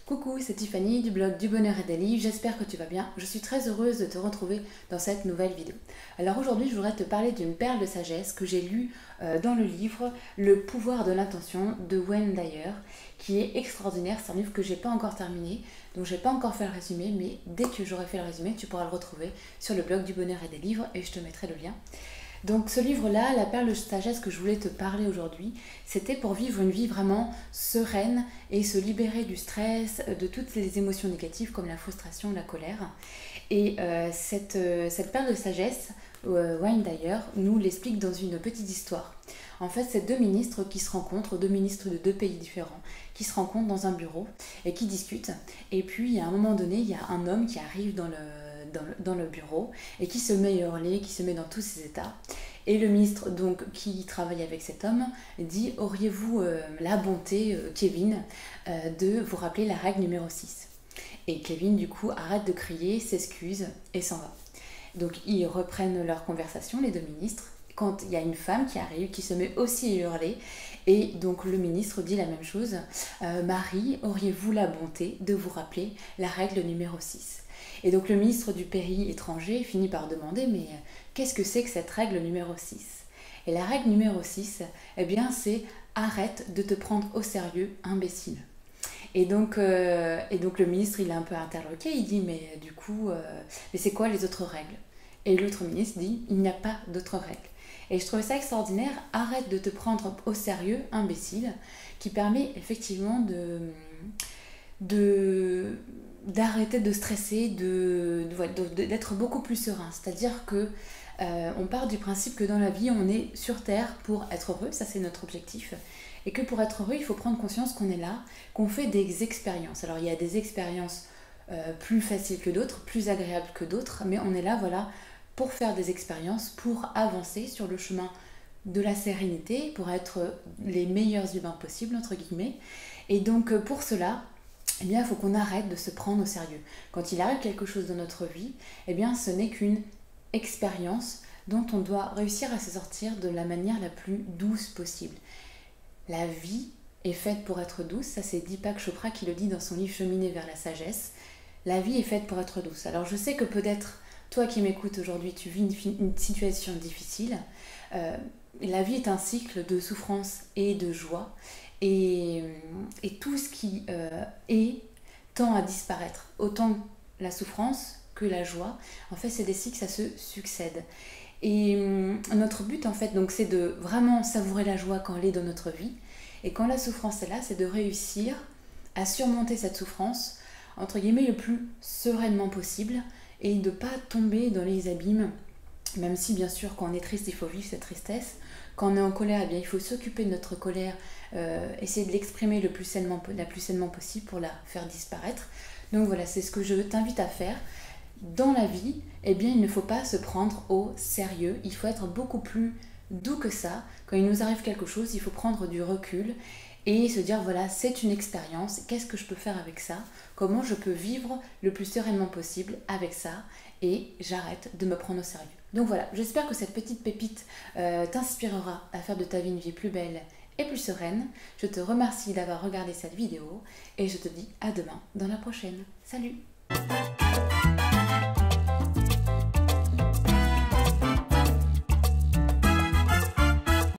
Coucou, c'est Tiffany du blog du bonheur et des livres, j'espère que tu vas bien. Je suis très heureuse de te retrouver dans cette nouvelle vidéo. Alors aujourd'hui, je voudrais te parler d'une perle de sagesse que j'ai lue dans le livre Le pouvoir de l'intention de Wayne Dyer, qui est extraordinaire. C'est un livre que j'ai pas encore terminé, donc j'ai pas encore fait le résumé, mais dès que j'aurai fait le résumé, tu pourras le retrouver sur le blog du bonheur et des livres et je te mettrai le lien. Donc ce livre-là, la perle de sagesse que je voulais te parler aujourd'hui, c'était pour vivre une vie vraiment sereine et se libérer du stress, de toutes les émotions négatives comme la frustration, la colère. Et cette perle de sagesse, Wayne Dyer nous l'explique dans une petite histoire. En fait, c'est deux ministres qui se rencontrent, deux ministres de deux pays différents, qui se rencontrent dans un bureau et qui discutent. Et puis, à un moment donné, il y a un homme qui arrive dans le bureau et qui se met à hurler, qui se met dans tous ses états. Et le ministre donc qui travaille avec cet homme dit: auriez-vous la bonté, Kevin, de vous rappeler la règle numéro 6? Et Kevin du coup arrête de crier, s'excuse et s'en va. Donc ils reprennent leur conversation, les deux ministres, quand il y a une femme qui arrive, qui se met aussi à hurler. Et donc le ministre dit la même chose: Marie, auriez-vous la bonté de vous rappeler la règle numéro 6? Et donc le ministre du pays étranger finit par demander: mais qu'est-ce que c'est que cette règle numéro 6? Et la règle numéro 6, eh bien c'est: arrête de te prendre au sérieux, imbécile. Et donc le ministre, il est un peu interloqué, il dit: mais du coup, mais c'est quoi les autres règles? Et l'autre ministre dit: il n'y a pas d'autres règles. Et je trouvais ça extraordinaire: arrête de te prendre au sérieux, imbécile, qui permet effectivement d'arrêter de stresser, d'être beaucoup plus serein. C'est-à-dire que on part du principe que dans la vie, on est sur Terre pour être heureux, ça c'est notre objectif, et que pour être heureux, il faut prendre conscience qu'on est là, qu'on fait des expériences. Alors il y a des expériences plus faciles que d'autres, plus agréables que d'autres, mais on est là, voilà, pour faire des expériences, pour avancer sur le chemin de la sérénité, pour être les meilleurs humains possibles, entre guillemets. Et donc pour cela, eh bien, il faut qu'on arrête de se prendre au sérieux. Quand il arrive quelque chose dans notre vie, eh bien, ce n'est qu'une expérience dont on doit réussir à se sortir de la manière la plus douce possible. La vie est faite pour être douce, ça c'est Deepak Chopra qui le dit dans son livre Cheminer vers la sagesse. La vie est faite pour être douce. Alors je sais que peut-être, toi qui m'écoutes aujourd'hui, tu vis une situation difficile. La vie est un cycle de souffrance et de joie. Et tout ce qui est tend à disparaître. Autant la souffrance que la joie, en fait c'est des cycles, ça se succède. Et notre but en fait, donc, c'est de vraiment savourer la joie quand elle est dans notre vie. Et quand la souffrance est là, c'est de réussir à surmonter cette souffrance, entre guillemets, le plus sereinement possible, et de ne pas tomber dans les abîmes. Même si bien sûr quand on est triste, il faut vivre cette tristesse. Quand on est en colère, eh bien, il faut s'occuper de notre colère, essayer de l'exprimer la plus sainement possible pour la faire disparaître. Donc voilà, c'est ce que je t'invite à faire. Dans la vie, eh bien, il ne faut pas se prendre au sérieux, il faut être beaucoup plus doux que ça. Quand il nous arrive quelque chose, il faut prendre du recul et se dire: voilà, c'est une expérience, qu'est-ce que je peux faire avec ça? Comment je peux vivre le plus sereinement possible avec ça? Et j'arrête de me prendre au sérieux. Donc voilà, j'espère que cette petite pépite t'inspirera à faire de ta vie une vie plus belle et plus sereine. Je te remercie d'avoir regardé cette vidéo et je te dis à demain dans la prochaine. Salut!